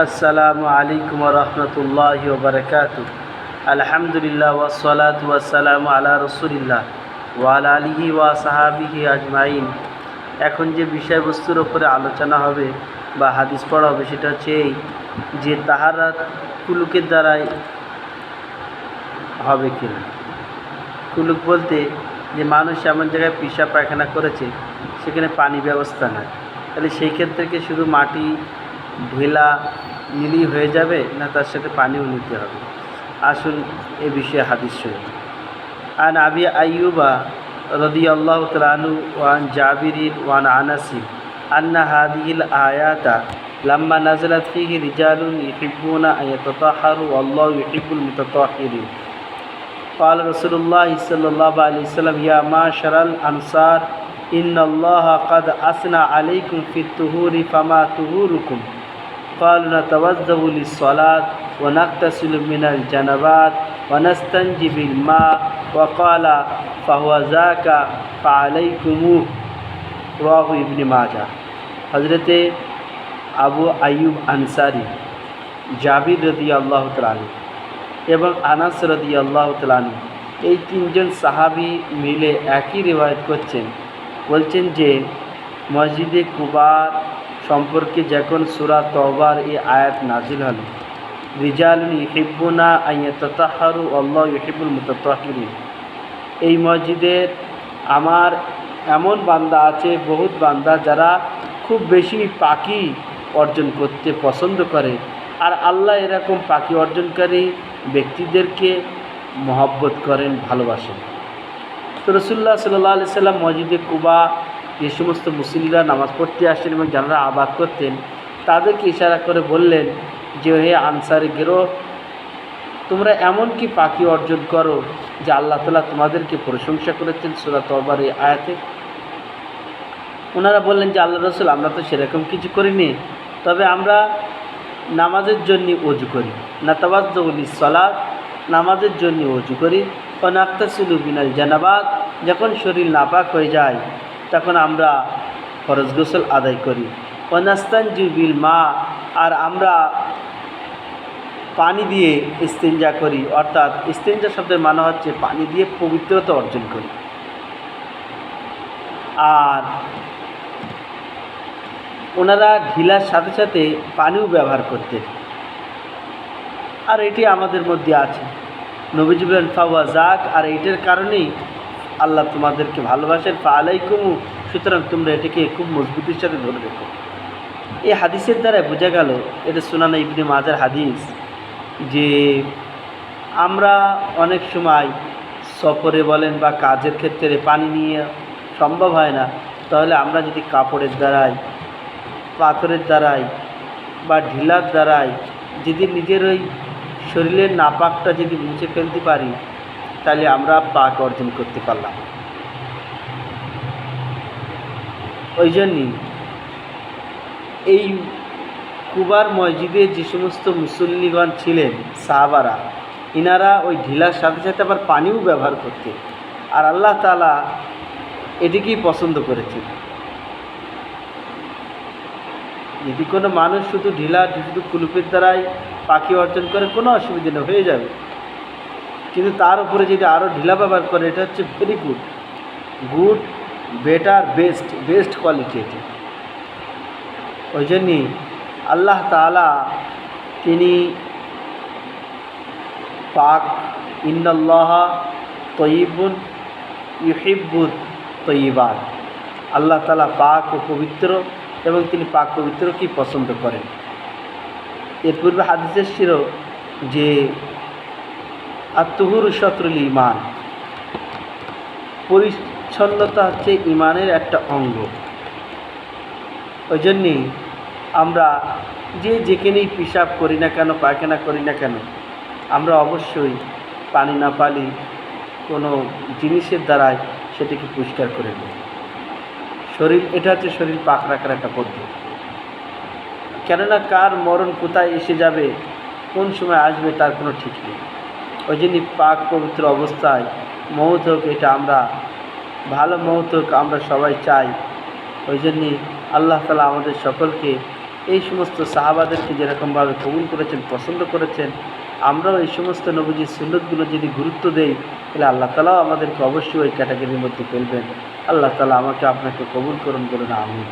আসসালামু আলাইকুম ওয়া রাহমাতুল্লাহি ওয়া বারাকাতুহু। আলহামদুলিল্লাহ ওয়াসসালাতু ওয়াসসালামু আলা রাসূলিল্লাহ ওয়া আলা আলিহি ওয়া সাহাবিহি আজমাইন। এখন যে বিষয়বস্তুর উপরে আলোচনা হবে বা হাদিস পড়া হবে সেটা হচ্ছে এই যে তাহারাত কুলুকের দ্বারাই হবে কিনা। কুলুক বলতে যে মানুষ এমন জায়গায় পেশাব পায়খানা করেছে সেখানে পানি ব্যবস্থা নাই, তাহলে সেই ক্ষেত্রে কি শুধু মাটি ঢেলা নিলেই হয়ে যাবে, না তার সাথে পানিও নিতে হবে? আসুন এ বিষয়ে হাদিস শুনি। আন আবি আইয়ুবা রাদিয়াল্লাহু তাআলা আনহু ওয়া আন জাবিরিন ওয়া আন আনাসিন আন্না হাযিহিল আয়াতা লাম্মা নাযালাত ফীহি রিজালুন ইউহিব্বুনা আন ইয়াতাতাহহারু ওয়াল্লাহু ইউহিব্বুল মুতাতাহহিরিন। قال رسول الله صلى الله عليه وسلم يا معشر الأنصار إن الله قد أثنى عليكم في الطهور فما طهوركم؟ قالوا نتوضأ للصلاة ونغتسل من الجنابات ونستنجي بالماء وقال فهو ذاك فعليكموه رواه ابن ماجه। হযরত আবু আইয়ুব আনসারী, জাবির রাদিয়াল্লাহু তাআলা আনহু এবং আনাস রাদিয়াল্লাহু তাআলা আনহু, এই তিনজন সাহাবী মিলে একই রিওয়ায়াত করছেন। বলছেন যে মসজিদে কুবার সম্পর্কে যখন সূরা তওবার এই আয়াত নাজিল হল, রিজালুন ইউহিব্বুনা আন ইয়াতাতাহহারু আল্লাহু ইউহিব্বুল মুতাতাহহিরিন, এই মসজিদের আমার এমন বান্দা আছে, বহুত বান্দা যারা খুব বেশি পাকি অর্জন করতে পছন্দ করে, আর আল্লাহ এরকম পাকি অর্জনকারী ব্যক্তিদেরকে মহব্বত করেন, ভালোবাসেন। তো রাসূলুল্লাহ সাল্লাল্লাহু আলাইহি সাল্লাম মসজিদে কুবা যে সমস্ত মুসল্লিরা নামাজ পড়তে আসেন এবং যারা আবাদ করতেন তাদেরকে ইশারা করে বললেন যে হে আনসারি গিরোহ, তোমরা এমন কি পাকি অর্জন করো যে আল্লাহ তাআলা তোমাদেরকে প্রশংসা করেছেন সূরা তওবার এই আয়াতে। ওনারা বললেন যে আল্লাহ রাসূল, আমরা তো সেরকম কিছু করিনি, তবে আমরা নামাজের জন্য ওযু করি। নাতাওয়াজ্জাউ লিস-সালাত, নামাজের জন্য ওযু করি। ওয়া নাগতাসিলু মিনাল জানাবাত, যখন শরীর নাপাক হয়ে যায় তখন আমরা ফরজ গোসল আদায় করি। ওয়া নাস্তানজি বিল মা, আর আমরা পানি দিয়ে ইস্তিনজা করি, অর্থাৎ ইস্তিনজা শব্দের মানে হচ্ছে পানি দিয়ে পবিত্রতা অর্জন করি। আর ওনারা ঢিলার সাথে সাথে পানিও ব্যবহার করতেন, আর এটি আমাদের মধ্যে আছে। নবীজি বলেন ফাওয়া যাক, আর এইটার কারণেই আল্লাহ তোমাদেরকে ভালোবাসেন। ফা আলাইকুমু, সুতরাং তোমরা এটাকে খুব মজবুতির সাথে ধরে রেখো। এই হাদিসের দ্বারা বোঝা গেল, এটা সুনান ইবনে মাজার হাদিস, যে আমরা অনেক সময় সফরে বলেন বা কাজের ক্ষেত্রে পানি নিয়ে সম্ভব হয় না, তাহলে আমরা যদি কাপড়ের দ্বারাই, পাথরের দ্বারাই বা ঢিলার দ্বারাই যদি নিজের ওই শরীরের নাপাকটা যদি মুছে ফেলতে পারি, তাহলে আমরা পাক অর্জন করতে পারলাম। ওই জন্যই এই কুবার মসজিদে যে সমস্ত মুসল্লিগণ ছিলেন সাহাবারা, ইনারা ওই ঢিলার সাথে সাথে আবার পানিও ব্যবহার করতেন, আর আল্লাহ তাআলা এটিকেই পছন্দ করেছেন। যদি কোনো মানুষ শুধু শুধু কুলুপের দ্বারাই পাকি অর্জন করে, কোনো অসুবিধা নেই, হয়ে যাবে। কিন্তু তার উপরে যদি আরও ঢিলা ব্যবহার করে, এটা হচ্ছে very good, better, best quality এটি। ওই জন্যই আল্লাহ তাআলা তিনি পাক, ইন্নাল্লাহা তয়্যিবুন ইউহিব্বুত তয়্যিবাত, আল্লাহ তাআলা পাক ও পবিত্র এবং তিনি পাক পবিত্রকেই পছন্দ করেন। এর পূর্বে হাদিসে ছিল যে আত-তুহুরু শাতরুল ঈমান, পরিচ্ছন্নতা হচ্ছে ঈমানের একটা অঙ্গ। ওই জন্যেই আমরা যেখানেই পেশাব করি না কেন, পায়খানা করি না কেন, আমরা অবশ্যই পানি না পালি কোনো জিনিসের দ্বারাই সেটাকে পরিষ্কার করে নিই। শরীর, এটা হচ্ছে শরীর পাক রাখার একটা পদ্ধতি। কেননা কার মরণ কোথায় এসে যাবে, কোন সময় আসবে, তার কোনো ঠিক নেই। ওই জন্যই পাক পবিত্র অবস্থায় মওত হোক, এটা আমরা ভালো মওত হোক আমরা সবাই চাই। ওই জন্যই আল্লাহ তাআলা আমাদের সকলকে এই সমস্ত সাহাবাদেরকে যেরকমভাবে কবুল করেছেন, পছন্দ করেছেন, আমরাও এই সমস্ত নবীজির সুন্নতগুলো যদি গুরুত্ব দেই, তাহলে আল্লাহ তাআলাও আমাদেরকে অবশ্যই ওই ক্যাটাগরির মধ্যে ফেলবেন। আল্লাহ তাআলা আমাকে আপনাকে কবুল করুন, বলুন আমিন।